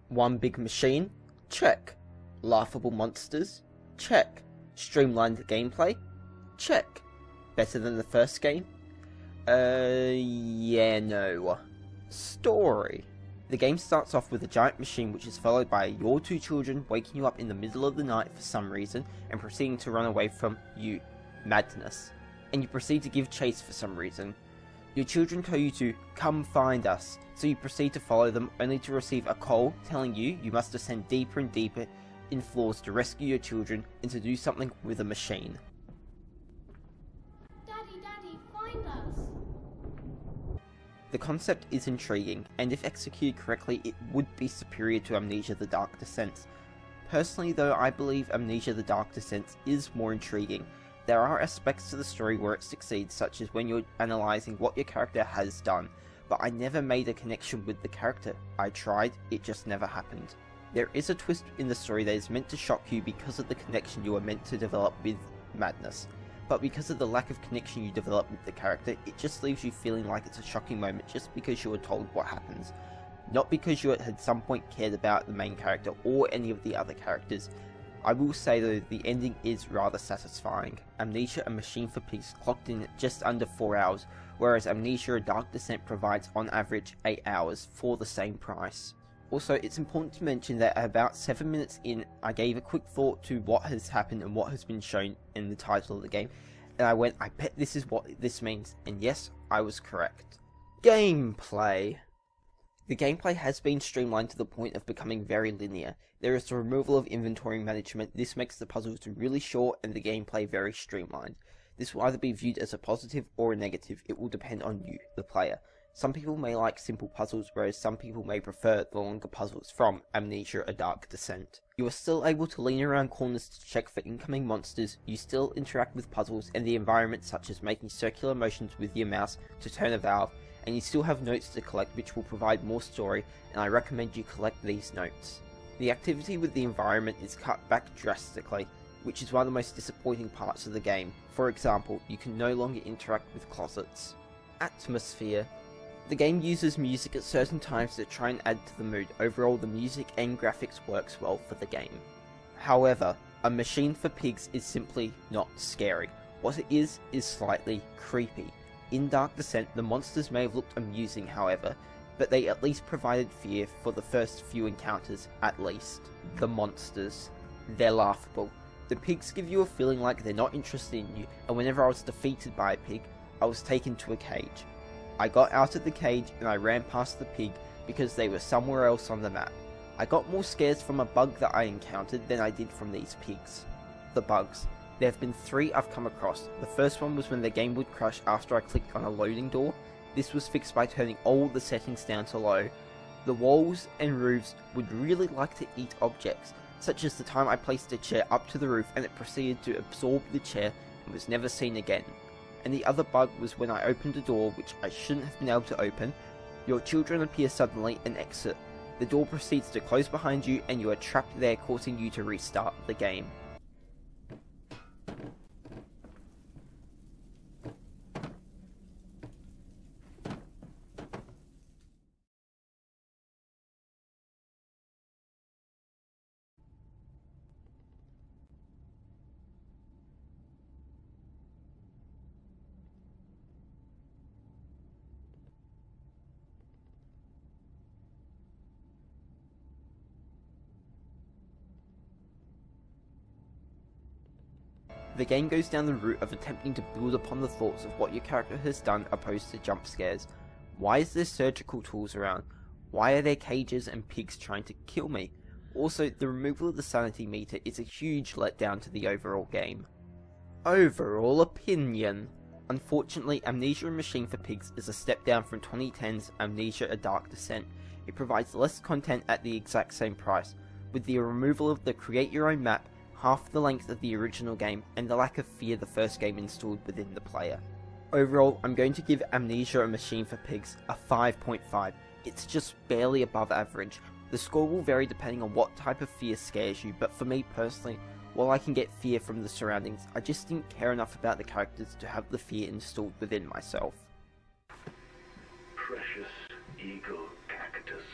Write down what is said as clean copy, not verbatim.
One big machine? Check. Laughable monsters? Check. Streamlined gameplay? Check. Better than the first game? Yeah, no. Story. The game starts off with a giant machine which is followed by your two children waking you up in the middle of the night for some reason and proceeding to run away from you. Madness. And you proceed to give chase for some reason. Your children tell you to come find us, so you proceed to follow them only to receive a call telling you must descend deeper and deeper in floors to rescue your children and to do something with a machine. Daddy, find us! The concept is intriguing, and if executed correctly it would be superior to Amnesia The Dark Decent. Personally though, I believe Amnesia The Dark Decent is more intriguing. There are aspects to the story where it succeeds, such as when you're analysing what your character has done, but I never made a connection with the character. I tried, it just never happened. There is a twist in the story that is meant to shock you because of the connection you are meant to develop with Madness, but because of the lack of connection you develop with the character, it just leaves you feeling like it's a shocking moment just because you were told what happens, not because you had at some point cared about the main character or any of the other characters. I will say though, the ending is rather satisfying. Amnesia A Machine for Pigs clocked in just under 4 hours, whereas Amnesia A Dark Decent provides on average 8 hours for the same price. Also, it's important to mention that at about 7 minutes in, I gave a quick thought to what has happened and what has been shown in the title of the game, and I went, I bet this is what this means, and yes, I was correct. Gameplay. The gameplay has been streamlined to the point of becoming very linear. There is the removal of inventory management. This makes the puzzles really short and the gameplay very streamlined. This will either be viewed as a positive or a negative. It will depend on you, the player. Some people may like simple puzzles, whereas some people may prefer the longer puzzles from Amnesia A Dark Decent. You are still able to lean around corners to check for incoming monsters, you still interact with puzzles and the environment, such as making circular motions with your mouse to turn a valve, and you still have notes to collect which will provide more story, and I recommend you collect these notes. The activity with the environment is cut back drastically, which is one of the most disappointing parts of the game. For example, you can no longer interact with closets. Atmosphere. The game uses music at certain times to try and add to the mood. Overall, the music and graphics works well for the game. However, A Machine for Pigs is simply not scary. What it is slightly creepy. In Dark Descent, the monsters may have looked amusing, however, but they at least provided fear for the first few encounters, at least. The monsters. They're laughable. The pigs give you a feeling like they're not interested in you, and whenever I was defeated by a pig, I was taken to a cage. I got out of the cage and I ran past the pig because they were somewhere else on the map. I got more scares from a bug that I encountered than I did from these pigs. The bugs. There have been 3 I've come across. The first one was when the game would crash after I clicked on a loading door. This was fixed by turning all the settings down to low. The walls and roofs would really like to eat objects, such as the time I placed a chair up to the roof and it proceeded to absorb the chair and was never seen again. And the other bug was when I opened a door which I shouldn't have been able to open. Your children appear suddenly and exit. The door proceeds to close behind you and you are trapped there, causing you to restart the game. The game goes down the route of attempting to build upon the thoughts of what your character has done opposed to jump scares. Why is there surgical tools around? Why are there cages and pigs trying to kill me? Also, the removal of the sanity meter is a huge letdown to the overall game. Overall opinion. Unfortunately, Amnesia A Machine for Pigs is a step down from 2010's Amnesia A Dark Decent. It provides less content at the exact same price, with the removal of the create your own map, half the length of the original game, and the lack of fear the first game installed within the player. Overall, I'm going to give Amnesia A Machine for Pigs a 5.5. It's just barely above average. The score will vary depending on what type of fear scares you, but for me personally, while I can get fear from the surroundings, I just didn't care enough about the characters to have the fear installed within myself. Precious eagle cactus.